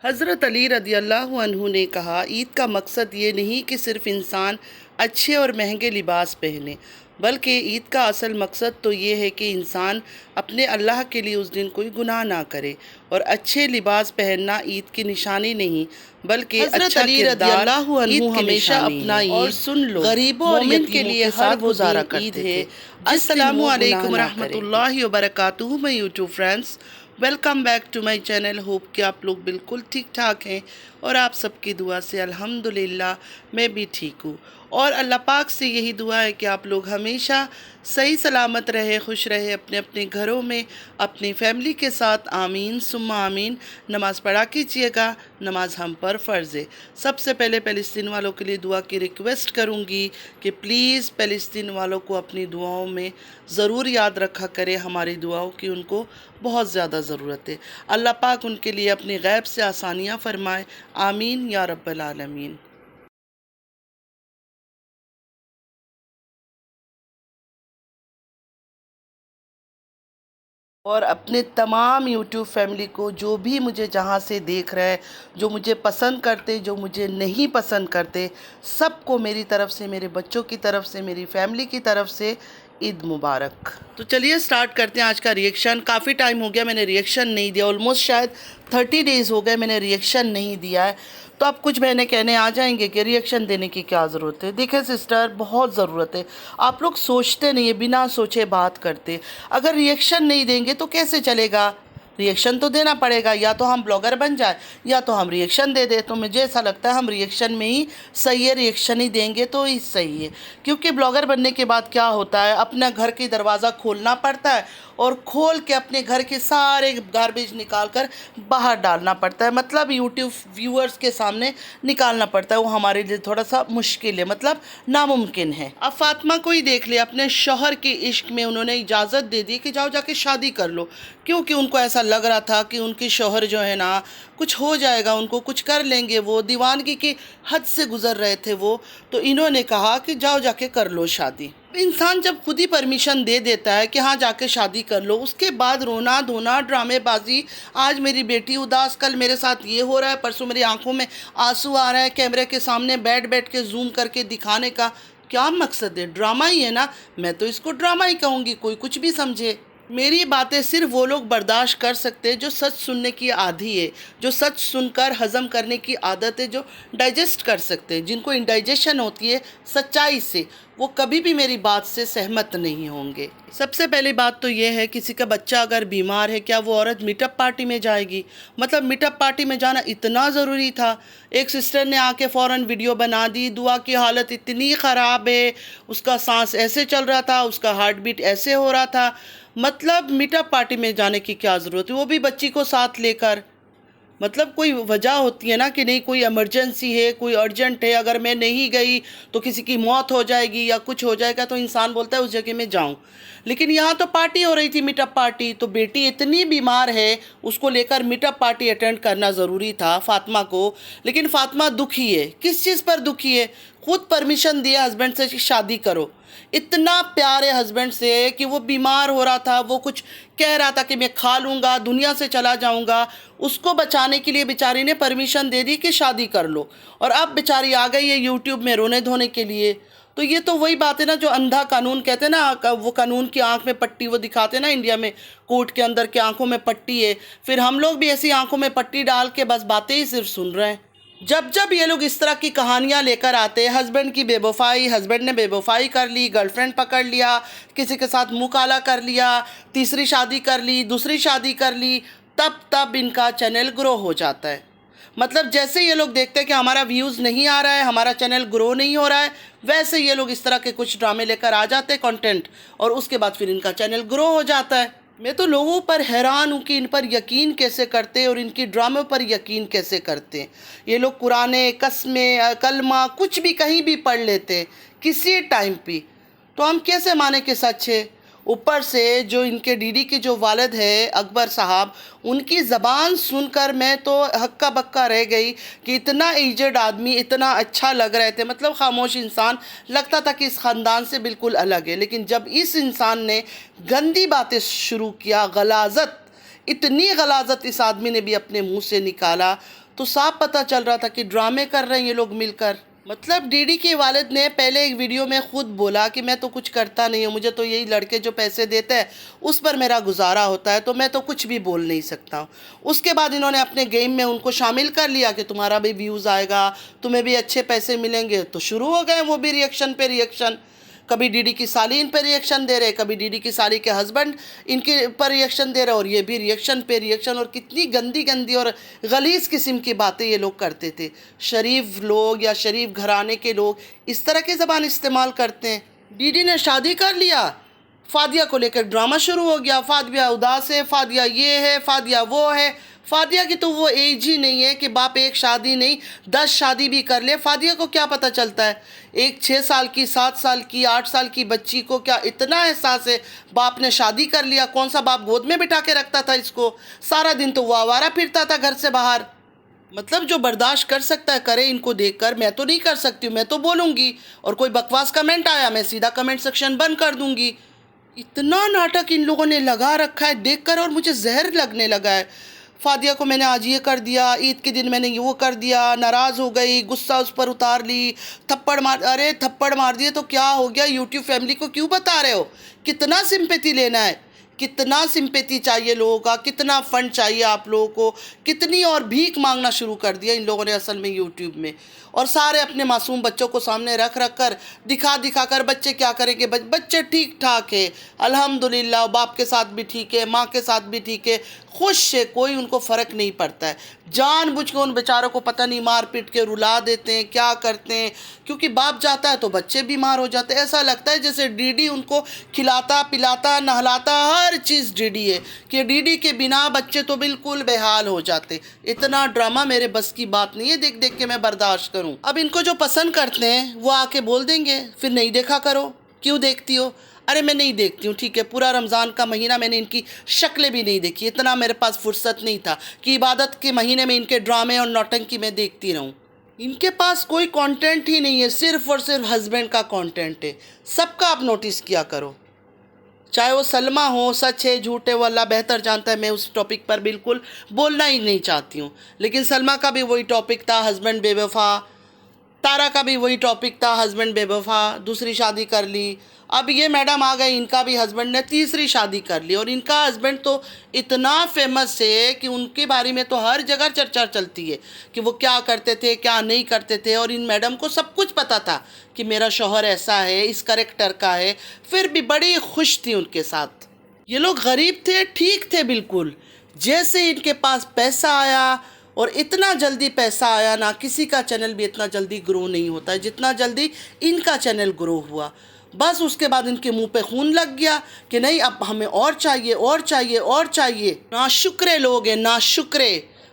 हज़रत अली रदियल्लाहु अन्हु ने कहा, ईद का मकसद ये नहीं कि सिर्फ़ इंसान अच्छे और महंगे लिबास पहने, बल्कि ईद का असल मकसद तो ये है कि इंसान अपने अल्लाह के लिए उस दिन कोई गुनाह ना करे। और अच्छे लिबास पहनना ईद की निशानी नहीं, बल्कि अच्छा किरदार ईद की हमेशा अपना ईद। और सुन लो, गरीबों और यतीमों के लिए हर गुजारा ईद है। अस्सलामु अलैकुम रहमतुल्लाहि व बरकातुहू my YouTube friends, welcome back to my channel. Hope कि आप लोग बिल्कुल ठीक ठाक हैं और आप सबकी दुआ से अल्हम्दुलिल्लाह मैं भी ठीक हूँ। और अल्लाह पाक से यही दुआ है कि आप लोग हमेशा सही सलामत रहे, खुश रहे अपने अपने घरों में अपनी फैमिली के साथ। आमीन सुम्मा आमीन। नमाज़ पढ़ा कीजिएगा, नमाज हम पर फ़र्ज़ है। सबसे पहले फ़लस्तीन वालों के लिए दुआ की रिक्वेस्ट करूँगी कि प्लीज़ फ़लस्तीन वालों को अपनी दुआओं में ज़रूर याद रखा करें। हमारी दुआओं की उनको बहुत ज़्यादा ज़रूरत है। अल्लाह पाक उनके लिए अपनी गैब से आसानियाँ फ़रमाए। आमीन या रब्बल आलमीन। और अपने तमाम यूट्यूब फैमिली को, जो भी मुझे जहाँ से देख रहे हैं, जो मुझे पसंद करते, जो मुझे नहीं पसंद करते, सबको मेरी तरफ़ से, मेरे बच्चों की तरफ़ से, मेरी फैमिली की तरफ़ से ईद मुबारक। तो चलिए स्टार्ट करते हैं आज का रिएक्शन। काफ़ी टाइम हो गया मैंने रिएक्शन नहीं दिया, ऑलमोस्ट शायद 30 डेज़ हो गए मैंने रिएक्शन नहीं दिया है। तो अब कुछ बहनें कहने आ जाएंगे कि रिएक्शन देने की क्या ज़रूरत है। देखिए सिस्टर, बहुत ज़रूरत है। आप लोग सोचते नहीं है, बिना सोचे बात करते। अगर रिएक्शन नहीं देंगे तो कैसे चलेगा? रिएक्शन तो देना पड़ेगा। या तो हम ब्लॉगर बन जाए या तो हम रिएक्शन दे दें। तो मुझे ऐसा लगता है हम रिएक्शन में ही सही है, रिएक्शन ही देंगे तो ही सही है। क्योंकि ब्लॉगर बनने के बाद क्या होता है, अपना घर की दरवाज़ा खोलना पड़ता है और खोल के अपने घर के सारे गार्बेज निकाल कर बाहर डालना पड़ता है। मतलब यूट्यूब व्यूअर्स के सामने निकालना पड़ता है। वो हमारे लिए थोड़ा सा मुश्किल है, मतलब नामुमकिन है। अब फातिमा को ही देख लिया, अपने शौहर के इश्क में उन्होंने इजाज़त दे दी कि जाओ जाके शादी कर लो। क्योंकि उनको ऐसा लग रहा था कि उनके शौहर जो है ना, कुछ हो जाएगा, उनको कुछ कर लेंगे। वो दीवानगी की हद से गुज़र रहे थे वो। तो इन्होंने कहा कि जाओ जाके कर लो शादी। इंसान जब खुद ही परमिशन दे देता है कि हाँ जाके शादी कर लो, उसके बाद रोना धोना, ड्रामेबाजी, आज मेरी बेटी उदास, कल मेरे साथ ये हो रहा है, परसों मेरी आंखों में आंसू आ रहा है, कैमरे के सामने बैठ बैठ के जूम करके दिखाने का क्या मकसद है? ड्रामा ही है ना। मैं तो इसको ड्रामा ही कहूँगी, कोई कुछ भी समझे। मेरी बातें सिर्फ वो लोग बर्दाश्त कर सकते हैं जो सच सुनने की आदी है, जो सच सुनकर हज़म करने की आदत है, जो डाइजेस्ट कर सकते हैं। जिनको इंडाइजेशन होती है सच्चाई से, वो कभी भी मेरी बात से सहमत नहीं होंगे। सबसे पहली बात तो ये है, किसी का बच्चा अगर बीमार है, क्या वो औरत मीटअप पार्टी में जाएगी? मतलब मीटअप पार्टी में जाना इतना ज़रूरी था? एक सिस्टर ने आके फ़ौरन वीडियो बना दी, दुआ की हालत इतनी ख़राब है, उसका सांस ऐसे चल रहा था, उसका हार्ट बीट ऐसे हो रहा था। मतलब मीटअप पार्टी में जाने की क्या ज़रूरत है, वो भी बच्ची को साथ लेकर? मतलब कोई वजह होती है ना कि नहीं, कोई इमरजेंसी है, कोई अर्जेंट है, अगर मैं नहीं गई तो किसी की मौत हो जाएगी या कुछ हो जाएगा, तो इंसान बोलता है उस जगह में जाऊं। लेकिन यहाँ तो पार्टी हो रही थी, मीटअप पार्टी। तो बेटी इतनी बीमार है, उसको लेकर मीटअप पार्टी अटेंड करना ज़रूरी था फातिमा को। लेकिन फातिमा दुखी है। किस चीज़ पर दुखी है? खुद परमिशन दिया हस्बैंड से कि शादी करो। इतना प्यार है हस्बैंड से कि वो बीमार हो रहा था, वो कुछ कह रहा था कि मैं खा लूँगा, दुनिया से चला जाऊँगा। उसको बचाने के लिए बेचारी ने परमिशन दे दी कि शादी कर लो। और अब बेचारी आ गई है यूट्यूब में रोने धोने के लिए। तो ये तो वही बात है ना, जो अंधा कानून कहते हैं ना, वो कानून की आंख में पट्टी वो दिखाते हैं ना इंडिया में, कोर्ट के अंदर के आंखों में पट्टी है। फिर हम लोग भी ऐसी आंखों में पट्टी डाल के बस बातें ही सिर्फ सुन रहे हैं। जब जब ये लोग इस तरह की कहानियाँ लेकर आते हैं, हस्बैंड की बेवफाई, हस्बैंड ने बेवफाई कर ली, गर्लफ्रेंड पकड़ लिया, किसी के साथ मुँह काला कर लिया, तीसरी शादी कर ली, दूसरी शादी कर ली, तब तब इनका चैनल ग्रो हो जाता है। मतलब जैसे ये लोग देखते हैं कि हमारा व्यूज़ नहीं आ रहा है, हमारा चैनल ग्रो नहीं हो रहा है, वैसे ये लोग इस तरह के कुछ ड्रामे लेकर आ जाते हैं कंटेंट, और उसके बाद फिर इनका चैनल ग्रो हो जाता है। मैं तो लोगों पर हैरान हूँ कि इन पर यकीन कैसे करते हैं और इनकी ड्रामे पर यकीन कैसे करते हैं। ये लोग कुराने, कस्में, कलमा कुछ भी कहीं भी पढ़ लेते हैं किसी टाइम पे। तो हम कैसे माने कि सच है? ऊपर से जो इनके डीडी के जो वालिद है अकबर साहब, उनकी ज़बान सुनकर मैं तो हक्का बक्का रह गई कि इतना एजड आदमी इतना अच्छा लग रहे थे। मतलब खामोश इंसान, लगता था कि इस ख़ानदान से बिल्कुल अलग है। लेकिन जब इस इंसान ने गंदी बातें शुरू किया, गलाजत, इतनी गलाजत इस आदमी ने भी अपने मुंह से निकाला, तो साफ पता चल रहा था कि ड्रामे कर रहे हैं ये लोग मिलकर। मतलब डीडी के वालिद ने पहले एक वीडियो में खुद बोला कि मैं तो कुछ करता नहीं हूँ, मुझे तो यही लड़के जो पैसे देते हैं उस पर मेरा गुजारा होता है, तो मैं तो कुछ भी बोल नहीं सकता हूँ। उसके बाद इन्होंने अपने गेम में उनको शामिल कर लिया कि तुम्हारा भी व्यूज़ आएगा, तुम्हें भी अच्छे पैसे मिलेंगे, तो शुरू हो गए वो भी रिएक्शन पे रिएक्शन। कभी डीडी की साली इन पर रिएक्शन दे रहे, कभी डीडी की साली के हस्बैंड इनके पर रिएक्शन दे रहे, और ये भी रिएक्शन पे रिएक्शन। और कितनी गंदी गंदी और गलीज़ किस्म की बातें ये लोग करते थे। शरीफ लोग या शरीफ घराने के लोग इस तरह की ज़बान इस्तेमाल करते हैं। डीडी ने शादी कर लिया, फादिया को लेकर ड्रामा शुरू हो गया। फादिया उदास है, फादिया ये है, फादिया वो है। फादिया की तो वो एज ही नहीं है कि बाप एक शादी नहीं 10 शादी भी कर ले। फादिया को क्या पता चलता है? एक 6 साल की, 7 साल की, 8 साल की बच्ची को क्या इतना एहसास है बाप ने शादी कर लिया? कौन सा बाप गोद में बिठा के रखता था इसको? सारा दिन तो वो आवारा फिरता था घर से बाहर। मतलब जो बर्दाश्त कर सकता है करे इनको देखकर, मैं तो नहीं कर सकती हूँ, मैं तो बोलूँगी। और कोई बकवास कमेंट आया मैं सीधा कमेंट सेक्शन बंद कर दूँगी। इतना नाटक इन लोगों ने लगा रखा है देखकर, और मुझे जहर लगने लगा है। फादिया को मैंने आज ये कर दिया, ईद के दिन मैंने वो कर दिया, नाराज़ हो गई, गुस्सा उस पर उतार ली, थप्पड़ मार। अरे थप्पड़ मार दिए तो क्या हो गया? यूट्यूब फैमिली को क्यों बता रहे हो? कितना सिंपैथी लेना है? कितना सिंपैथी चाहिए लोगों का? कितना फ़ंड चाहिए आप लोगों को? कितनी और भीख मांगना शुरू कर दिया इन लोगों ने असल में यूट्यूब में। और सारे अपने मासूम बच्चों को सामने रख रख कर दिखा दिखा कर बच्चे क्या करेंगे? बच्चे ठीक ठाक है अल्हम्दुलिल्लाह, बाप के साथ भी ठीक है, माँ के साथ भी ठीक है, खुश है, कोई उनको फ़र्क नहीं पड़ता है। जानबूझ के उन बेचारों को पता नहीं मार पीट के रुला देते हैं, क्या करते हैं, क्योंकि बाप जाता है तो बच्चे बीमार हो जाते हैं। ऐसा लगता है जैसे डीडी उनको खिलाता पिलाता नहलाता हर चीज़ डीडी है, कि डीडी के बिना बच्चे तो बिल्कुल बेहाल हो जाते। इतना ड्रामा मेरे बस की बात नहीं है देख देख के मैं बर्दाश्त करूं। अब इनको जो पसंद करते हैं वो आके बोल देंगे फिर नहीं देखा करो, क्यों देखती हो? अरे मैं नहीं देखती हूँ, ठीक है, पूरा रमज़ान का महीना मैंने इनकी शक्लें भी नहीं देखी, इतना मेरे पास फुर्सत नहीं था कि इबादत के महीने में इनके ड्रामे और नौटंकी मैं देखती रहूँ। इनके पास कोई कंटेंट ही नहीं है, सिर्फ और सिर्फ हस्बैंड का कंटेंट है। सबका आप नोटिस किया करो, चाहे वो सलमा हो, सच है झूठ है वो अल्लाह बेहतर जानता है, मैं उस टॉपिक पर बिल्कुल बोलना ही नहीं चाहती हूँ। लेकिन सलमा का भी वही टॉपिक था, हस्बैंड बेवफा। तारा का भी वही टॉपिक था, हस्बैंड बेवफा, दूसरी शादी कर ली। अब ये मैडम आ गई, इनका भी हस्बैंड ने तीसरी शादी कर ली, और इनका हस्बैंड तो इतना फेमस है कि उनके बारे में तो हर जगह चर्चा चलती है कि वो क्या करते थे क्या नहीं करते थे। और इन मैडम को सब कुछ पता था कि मेरा शौहर ऐसा है, इस करेक्टर का है, फिर भी बड़ी खुश थी उनके साथ। ये लोग गरीब थे, ठीक थे बिल्कुल। जैसे इनके पास पैसा आया, और इतना जल्दी पैसा आया ना, किसी का चैनल भी इतना जल्दी ग्रो नहीं होता है जितना जल्दी इनका चैनल ग्रो हुआ। बस उसके बाद इनके मुंह पे खून लग गया कि नहीं अब हमें और चाहिए और चाहिए और चाहिए। नाशुक्रे लोग हैं, नाशुक्रे।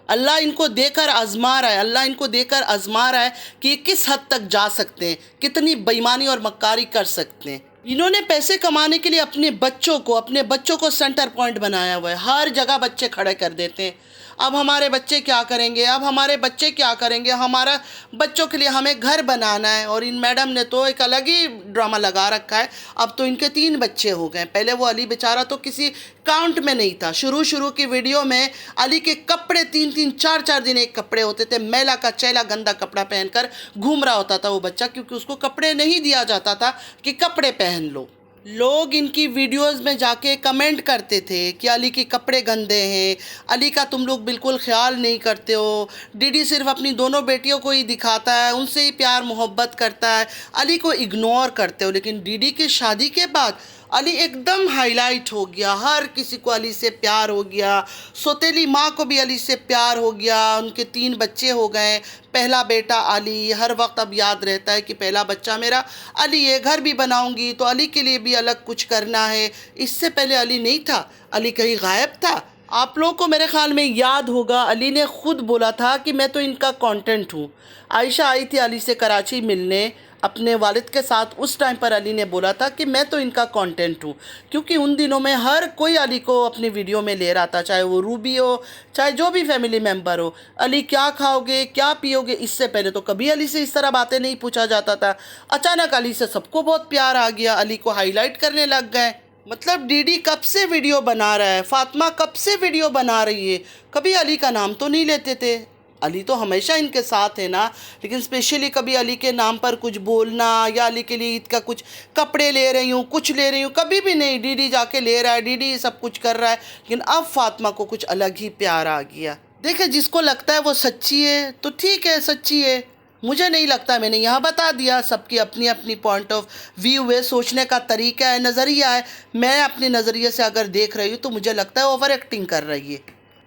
अल्लाह इनको देकर आजमा रहा है, अल्लाह इनको देकर आजमा रहा है कि ये किस हद तक जा सकते हैं, कितनी बेईमानी और मक्कारी कर सकते हैं। इन्होंने पैसे कमाने के लिए अपने बच्चों को सेंटर पॉइंट बनाया हुआ है। हर जगह बच्चे खड़े कर देते हैं। अब हमारे बच्चे क्या करेंगे, अब हमारे बच्चे क्या करेंगे, हमारा बच्चों के लिए हमें घर बनाना है। और इन मैडम ने तो एक अलग ही ड्रामा लगा रखा है। अब तो इनके 3 बच्चे हो गए। पहले वो अली बेचारा तो किसी काउंट में नहीं था। शुरू की वीडियो में अली के कपड़े 3-3 4-4 दिन एक कपड़े होते थे। मैला का चैला गंदा कपड़ा पहनकर घूम रहा होता था वो बच्चा, क्योंकि उसको कपड़े नहीं दिया जाता था कि कपड़े पहन लो। लोग इनकी वीडियोस में जाके कमेंट करते थे कि अली के कपड़े गंदे हैं, अली का तुम लोग बिल्कुल ख्याल नहीं करते हो, डीडी सिर्फ अपनी दोनों बेटियों को ही दिखाता है, उनसे ही प्यार मोहब्बत करता है, अली को इग्नोर करते हो। लेकिन डीडी की शादी के बाद अली एकदम हाईलाइट हो गया, हर किसी को अली से प्यार हो गया। सौतेली माँ को भी अली से प्यार हो गया। उनके 3 बच्चे हो गए। पहला बेटा अली, हर वक्त अब याद रहता है कि पहला बच्चा मेरा अली है। घर भी बनाऊंगी तो अली के लिए भी अलग कुछ करना है। इससे पहले अली नहीं था, अली कहीं गायब था। आप लोगों को मेरे ख्याल में याद होगा, अली ने खुद बोला था कि मैं तो इनका कंटेंट हूँ। आयशा आई थी अली से कराची मिलने अपने वालिद के साथ। उस टाइम पर अली ने बोला था कि मैं तो इनका कंटेंट हूँ, क्योंकि उन दिनों में हर कोई अली को अपनी वीडियो में ले रहा था, चाहे वो रूबी हो, चाहे जो भी फैमिली मेम्बर हो। अली क्या खाओगे, क्या पियोगे, इससे पहले तो कभी अली से इस तरह बातें नहीं पूछा जाता था। अचानक अली से सबको बहुत प्यार आ गया, अली को हाईलाइट करने लग गए। मतलब डीडी कब से वीडियो बना रहा है, फातिमा कब से वीडियो बना रही है, कभी अली का नाम तो नहीं लेते थे। अली तो हमेशा इनके साथ है ना, लेकिन स्पेशली कभी अली के नाम पर कुछ बोलना या अली के लिए ईद का कुछ कपड़े ले रही हूँ, कुछ ले रही हूँ, कभी भी नहीं। डीडी जाके ले रहा है, डीडी सब कुछ कर रहा है, लेकिन अब फातिमा को कुछ अलग ही प्यार आ गया। देखिए, जिसको लगता है वो सच्ची है तो ठीक है, सच्ची है। मुझे नहीं लगता, मैंने यहाँ बता दिया। सबकी अपनी अपनी पॉइंट ऑफ व्यू है, सोचने का तरीका है, नज़रिया है। मैं अपने नज़रिए से अगर देख रही हूँ तो मुझे लगता है ओवर एक्टिंग कर रही है।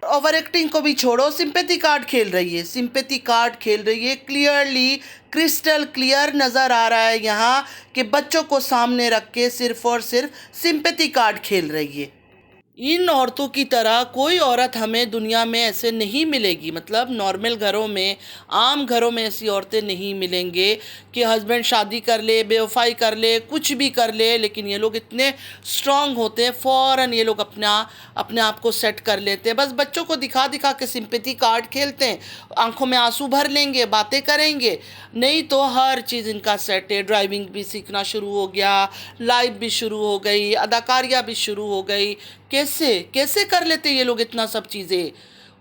ओवर एक्टिंग को भी छोड़ो, सिंपैथी कार्ड खेल रही है, सिंपैथी कार्ड खेल रही है। क्लियरली क्रिस्टल क्लियर नज़र आ रहा है यहाँ कि बच्चों को सामने रख के सिर्फ और सिर्फ सिंपैथी कार्ड खेल रही है। इन औरतों की तरह कोई औरत हमें दुनिया में ऐसे नहीं मिलेगी, मतलब नॉर्मल घरों में, आम घरों में ऐसी औरतें नहीं मिलेंगे कि हस्बैंड शादी कर ले, बेवफाई कर ले, कुछ भी कर ले, लेकिन ये लोग इतने स्ट्रांग होते हैं, फ़ौरन ये लोग अपने आप को सेट कर लेते हैं। बस बच्चों को दिखा दिखा के सिंपैथी कार्ड खेलते हैं, आंखों में आंसू भर लेंगे, बातें करेंगे, नहीं तो हर चीज़ इनका सेट है। ड्राइविंग भी सीखना शुरू हो गया, लाइफ भी शुरू हो गई, अदाकारियाँ भी शुरू हो गई। कैसे कैसे कर लेते ये लोग इतना सब चीज़ें।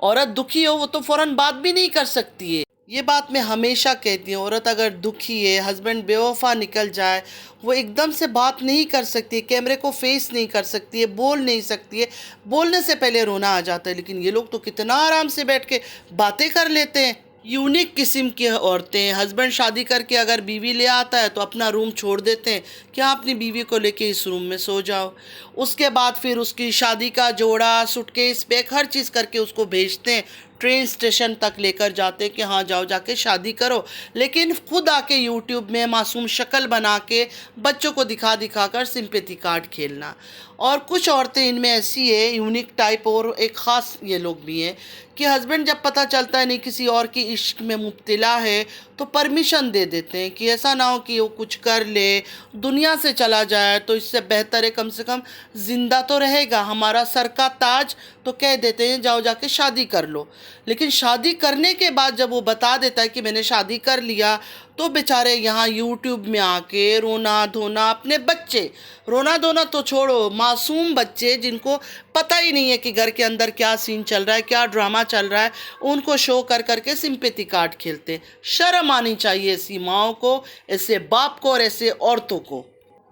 औरत दुखी हो वो तो फ़ौरन बात भी नहीं कर सकती है। ये बात मैं हमेशा कहती हूँ, औरत अगर दुखी है, हस्बैंड बेवफा निकल जाए, वो एकदम से बात नहीं कर सकती, कैमरे को फेस नहीं कर सकती है, बोल नहीं सकती है, बोलने से पहले रोना आ जाता है। लेकिन ये लोग तो कितना आराम से बैठ के बातें कर लेते हैं। यूनिक किस्म की औरतें, हस्बैंड शादी करके अगर बीवी ले आता है तो अपना रूम छोड़ देते हैं कि आप अपनी बीवी को लेके इस रूम में सो जाओ। उसके बाद फिर उसकी शादी का जोड़ा, सूटकेस, बैग, हर चीज़ करके उसको भेजते हैं, ट्रेन स्टेशन तक लेकर जाते कि हाँ जाओ, जाके शादी करो। लेकिन खुद आके यूट्यूब में मासूम शक्ल बना के बच्चों को दिखा दिखा कर सिंपैथी कार्ड खेलना। और कुछ औरतें इनमें ऐसी है, यूनिक टाइप, और एक ख़ास ये लोग भी हैं कि हस्बैंड जब पता चलता है नहीं किसी और की इश्क में मुब्तला है तो परमिशन दे देते हैं कि ऐसा ना हो कि वो कुछ कर ले, दुनिया से चला जाए, तो इससे बेहतर है कम से कम ज़िंदा तो रहेगा, हमारा सर का ताज। तो कह देते हैं जाओ जाके शादी कर लो। लेकिन शादी करने के बाद जब वो बता देता है कि मैंने शादी कर लिया, तो बेचारे यहाँ यूट्यूब में आके रोना धोना, अपने बच्चे, रोना धोना तो छोड़ो, मासूम बच्चे जिनको पता ही नहीं है कि घर के अंदर क्या सीन चल रहा है, क्या ड्रामा चल रहा है, उनको शो कर करके सिंपैथी कार्ड खेलते। शर्म आनी चाहिए ऐसी माओं को, ऐसे बाप को और ऐसे औरतों को।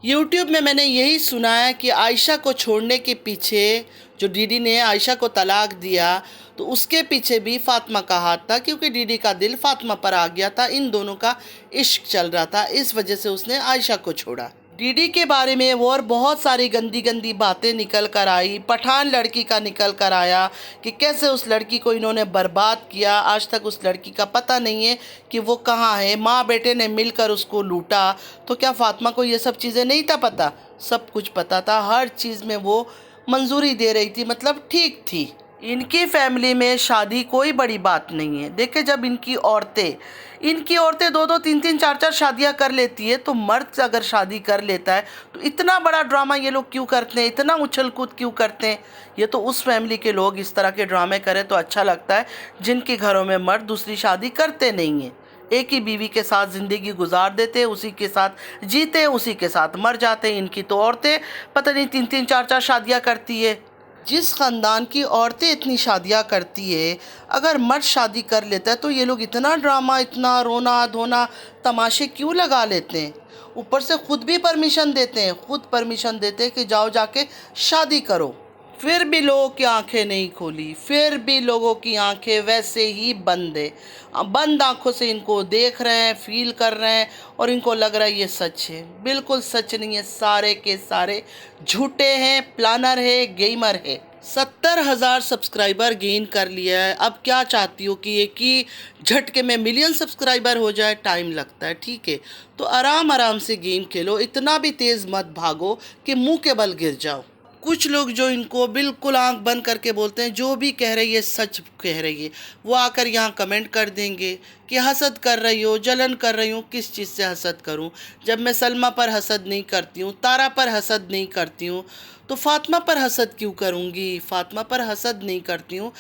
यूट्यूब में मैंने यही सुना है कि आयशा को छोड़ने के पीछे, जो डीडी ने आयशा को तलाक दिया, तो उसके पीछे भी फातिमा का हाथ था, क्योंकि डीडी का दिल फातिमा पर आ गया था, इन दोनों का इश्क चल रहा था, इस वजह से उसने आयशा को छोड़ा। डीडी के बारे में वो और बहुत सारी गंदी गंदी बातें निकल कर आई। पठान लड़की का निकल कर आया कि कैसे उस लड़की को इन्होंने बर्बाद किया, आज तक उस लड़की का पता नहीं है कि वो कहाँ है, माँ बेटे ने मिलकर उसको लूटा। तो क्या फातिमा को ये सब चीज़ें नहीं था पता? सब कुछ पता था, हर चीज़ में वो मंजूरी दे रही थी, मतलब ठीक थी। इनकी फैमिली में शादी कोई बड़ी बात नहीं है। देखिए, जब इनकी औरतें दो दो तीन तीन चार चार शादियां कर लेती है, तो मर्द अगर शादी कर लेता है तो इतना बड़ा ड्रामा ये लोग क्यों करते हैं, इतना उछल कूद क्यों करते हैं? ये तो उस फैमिली के लोग इस तरह के ड्रामे करें तो अच्छा लगता है जिनके घरों में मर्द दूसरी शादी करते नहीं हैं, एक ही बीवी के साथ ज़िंदगी गुजार देते, उसी के साथ जीते, उसी के साथ मर जाते। इनकी तो औरतें पता नहीं तीन तीन चार चार शादियाँ करती है। जिस ख़ानदान की औरतें इतनी शादियाँ करती है, अगर मर्द शादी कर लेता है तो ये लोग इतना ड्रामा, इतना रोना धोना, तमाशे क्यों लगा लेते हैं? ऊपर से खुद भी परमिशन देते हैं, खुद परमिशन देते हैं कि जाओ जाके शादी करो। फिर भी लोगों की आंखें नहीं खोली, फिर भी लोगों की आंखें वैसे ही बंद है। बंद आंखों से इनको देख रहे हैं, फील कर रहे हैं, और इनको लग रहा है ये सच है। बिल्कुल सच नहीं है, सारे के सारे झूठे हैं, प्लानर है, गेमर है। 70,000 सब्सक्राइबर गेन कर लिया है। अब क्या चाहती हो कि एक ही झटके में मिलियन सब्सक्राइबर हो जाए? टाइम लगता है, ठीक है, तो आराम आराम से गेम खेलो, इतना भी तेज़ मत भागो कि मुंह के बल गिर जाओ। कुछ लोग जो इनको बिल्कुल आंख बंद करके बोलते हैं जो भी कह रही है सच कह रही है, वो आकर यहाँ कमेंट कर देंगे कि हसद कर रही हो, जलन कर रही हूँ। किस चीज़ से हसद करूँ? जब मैं सलमा पर हसद नहीं करती हूँ, तारा पर हसद नहीं करती हूँ, तो फातिमा पर हसद क्यों करूँगी? फातिमा पर हसद नहीं करती हूँ।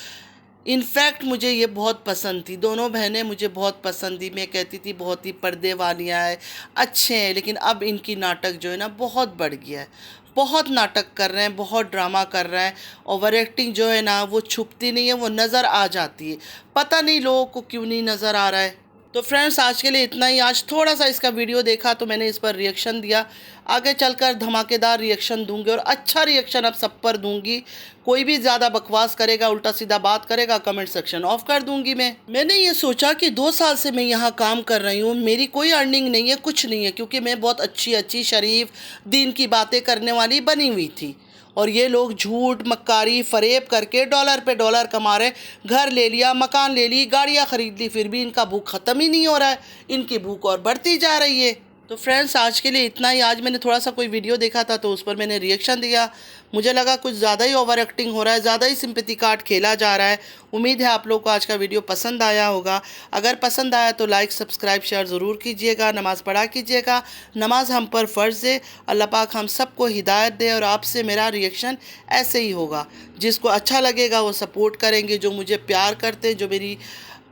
इनफैक्ट मुझे ये बहुत पसंद थी, दोनों बहनें मुझे बहुत पसंद थी। मैं कहती थी बहुत ही पर्दे वालियाँ हैं, अच्छे हैं, लेकिन अब इनकी नाटक जो है ना बहुत बढ़ गया है, बहुत नाटक कर रहे हैं, बहुत ड्रामा कर रहे हैं। ओवर एक्टिंग जो है ना वो छुपती नहीं है, वो नज़र आ जाती है। पता नहीं लोगों को क्यों नहीं नज़र आ रहा है। तो फ्रेंड्स आज के लिए इतना ही। आज थोड़ा सा इसका वीडियो देखा तो मैंने इस पर रिएक्शन दिया। आगे चलकर धमाकेदार रिएक्शन दूंगी और अच्छा रिएक्शन अब सब पर दूंगी। कोई भी ज़्यादा बकवास करेगा, उल्टा सीधा बात करेगा, कमेंट सेक्शन ऑफ कर दूंगी। मैंने ये सोचा कि 2 साल से मैं यहाँ काम कर रही हूँ, मेरी कोई अर्निंग नहीं है, कुछ नहीं है, क्योंकि मैं बहुत अच्छी शरीफ दीन की बातें करने वाली बनी हुई थी। और ये लोग झूठ मक्कारी फरेब करके डॉलर पे डॉलर कमा रहे। घर ले लिया, मकान ले ली, गाड़ियाँ खरीद ली, फिर भी इनका भूख ख़त्म ही नहीं हो रहा है। इनकी भूख और बढ़ती जा रही है। तो फ्रेंड्स आज के लिए इतना ही। आज मैंने थोड़ा सा कोई वीडियो देखा था तो उस पर मैंने रिएक्शन दिया। मुझे लगा कुछ ज़्यादा ही ओवर एक्टिंग हो रहा है, ज़्यादा ही सिंपैथी कार्ड खेला जा रहा है। उम्मीद है आप लोग को आज का वीडियो पसंद आया होगा। अगर पसंद आया तो लाइक सब्सक्राइब शेयर ज़रूर कीजिएगा। नमाज़ पढ़ा कीजिएगा। नमाज हम पर फ़र्ज़ है। अल्लाह पाक हम सबको हिदायत दे। और आपसे मेरा रिएक्शन ऐसे ही होगा। जिसको अच्छा लगेगा वो सपोर्ट करेंगे, जो मुझे प्यार करते, जो मेरी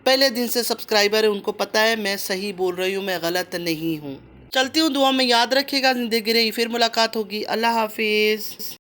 पहले दिन से सब्सक्राइबर है, उनको पता है मैं सही बोल रही हूँ, मैं गलत नहीं हूँ। चलती हूँ, दुआ में याद रखिएगा। ज़िंदगी रही फिर मुलाकात होगी। अल्लाह हाफिज़।